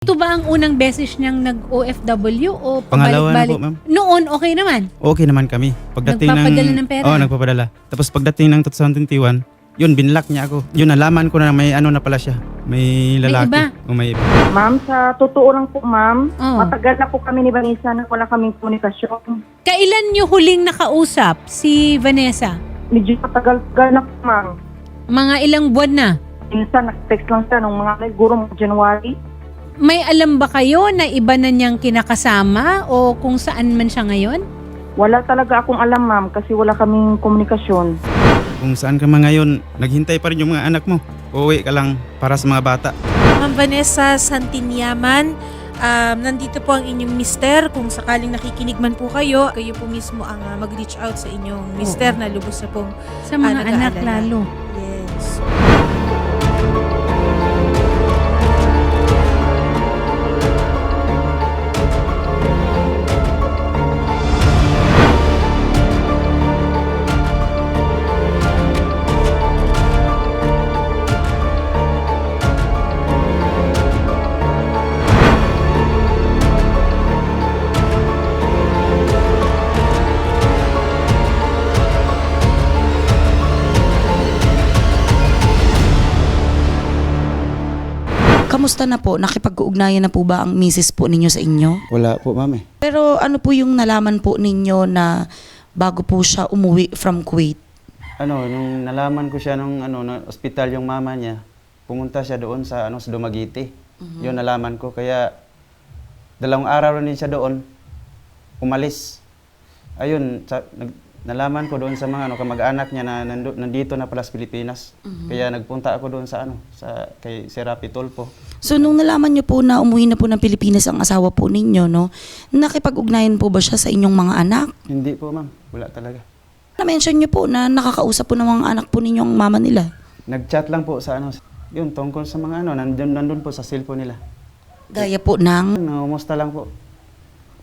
Ito ba ang unang beses niyang nag-OFW o Pangalawa na pabalik-balik? po, ma'am. Noon, okay naman. Okay naman kami. Nagpapadala ng pera? Oo, nagpapadala. Tapos pagdating ng 2021, yun, binlock niya ako. Yun, nalaman ko na may ano na pala siya. May lalaki. iba? O may iba. Ma'am, sa totoo lang po, ma'am, Oo. matagal na po kami ni Vanessa na wala kaming komunikasyon. Kailan niyo huling nakausap si Vanessa? Medyo matagal-tagal na po, ma'am. Mga ilang buwan na? Minsan, nag-text lang siya nung mga siguro January. May alam ba kayo na iba na niyang kinakasama o kung saan man siya ngayon? Wala talaga akong alam, ma'am, kasi wala kaming komunikasyon. Kung saan ka mga ngayon, naghintay pa rin yung mga anak mo. Uuwi ka lang para sa mga bata. Ma'am Vanessa Santinyaman, nandito po ang inyong mister. Kung sakaling nakikinig man po kayo, kayo po mismo ang mag-reach out sa inyong mister na lubos na pong Sa mga anak nag-aalala. lalo. Yes. Kamusta na po? Nakipag-ugnayan na po ba ang misis po ninyo sa inyo? Wala po, mami. Pero ano po yung nalaman po ninyo na bago po siya umuwi from Kuwait? Nung nalaman ko siya nung na ospital yung mama niya, pumunta siya doon sa sa Dumaguete. Yun nalaman ko, kaya 2 araw rin siya doon, umalis. Ayun, nalaman ko doon sa mga kamag-anak niya na nandito na pala sa Pilipinas. Kaya nagpunta ako doon sa kay Serapi Tulfo. So nung nalaman niyo po na umuwi na po ng Pilipinas ang asawa po ninyo, no? Nakipag-ugnayan po ba siya sa inyong mga anak? Hindi po, ma'am. Wala talaga. Na-mention niyo po na nakakausap po ng mga anak po ninyo ang mama nila. Nag-chat lang po sa yun, tungkol sa mga nandun po sa cellphone nila. Gaya po ng... Nangumusta lang po.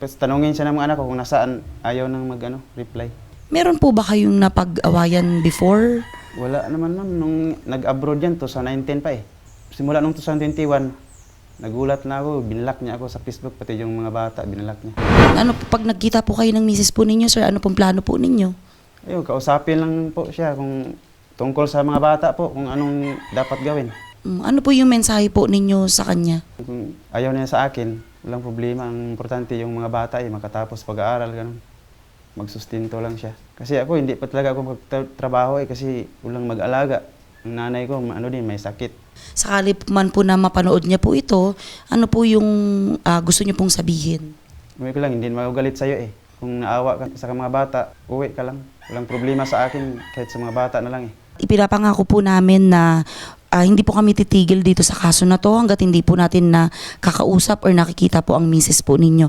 Tapos tanungin siya ng mga anak ko kung nasaan, ayaw nang reply. Meron po ba kayong napag-awayan before? Wala naman, ma'am. Nung nag-abroad yan, 2019 pa eh. Simula nung 2021, nagulat na ako, binlock niya ako sa Facebook, pati yung mga bata, binlock niya. Ano po, pag nagkita po kayo ng misis po ninyo, sir, ano pong plano po ninyo? Ayun, kausapin lang po siya kung tungkol sa mga bata po, kung anong dapat gawin. Ano po yung mensahe po ninyo sa kanya? Kung ayaw niya sa akin, walang problema. Ang importante yung mga bata makatapos pag-aaral, ganun. Magsustinto lang siya. Kasi ako, hindi pa talaga ako magtrabaho kasi walang mag-alaga. Ang nanay ko, may sakit. Sakali man po na mapanood niya po ito, ano po yung gusto niyo pong sabihin? Uwi ko lang, hindi magalit sa'yo eh. Kung naawa ka sa mga bata, uwi ka lang. Walang problema sa akin, kahit sa mga bata na lang eh. Ipinapangako po namin na hindi po kami titigil dito sa kaso na to hanggat hindi po natin na kakausap or nakikita po ang misis po ninyo.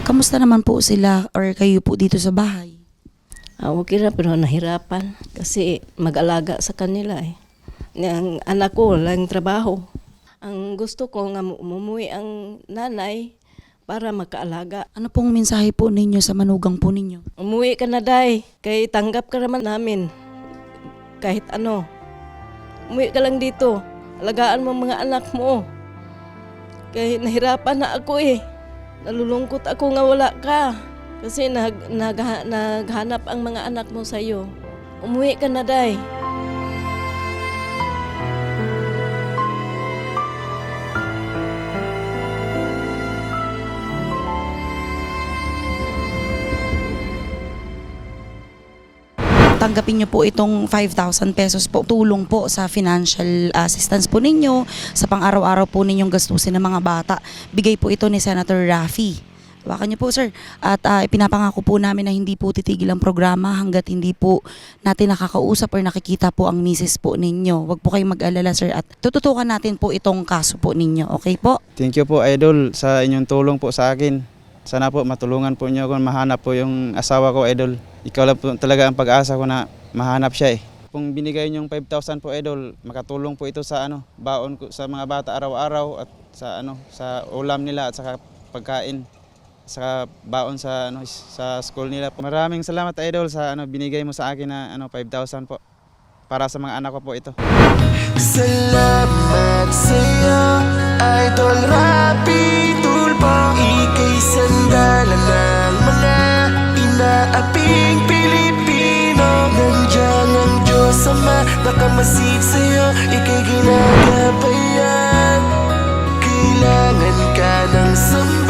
Kamusta naman po sila or kayo po dito sa bahay? Okay na pero nahirapan kasi mag-alaga sa kanila eh. Ang anak ko walang trabaho. Ang gusto ko nga umuwi ang nanay para makaalaga. Ano pong mensahe po ninyo sa manugang po ninyo? Umuwi ka na day, kay tanggap ka naman namin. Kahit ano. Umuwi ka lang dito. Alagaan mo mga anak mo. Kaya nahirapan na ako eh. Nalulungkot ako nga wala ka. Kasi naghanap ang mga anak mo sa'yo. Umuwi ka na, day. Tanggapin niyo po itong 5,000 pesos po tulong po sa financial assistance po ninyo sa pang-araw-araw po ninyong gastusin ng mga bata. Bigay po ito ni Senator Raffy Hawakan niyo po, sir. At ipinapangako po namin na hindi po titigil ang programa hanggat hindi po natin nakakausap or nakikita po ang misis po ninyo. Huwag po kayong mag-alala, sir. At tututukan natin po itong kaso po ninyo. Okay po? Thank you po, Idol, sa inyong tulong po sa akin. Sana po matulungan po niyo ako mahanap po yung asawa ko, Idol. Ikaw lang po talaga ang pag-asa ko na mahanap siya eh. Kung binigay niyong 5,000 po, Idol, makatulong po ito sa baon ko sa mga bata araw-araw at sa ulam nila at sa pagkain, sa baon sa sa school nila. Maraming salamat, Idol, sa binigay mo sa akin na 5,000 po para sa mga anak ko po ito. Salamat sa'yo, Idol Rapi Tulpo. Ika'y sandalan ng mga inaaping Pilipino. Nandiyan ang Diyos Ama, nakamasid sa'yo, ika'y ginagabayan. Kailangan ka ng samba.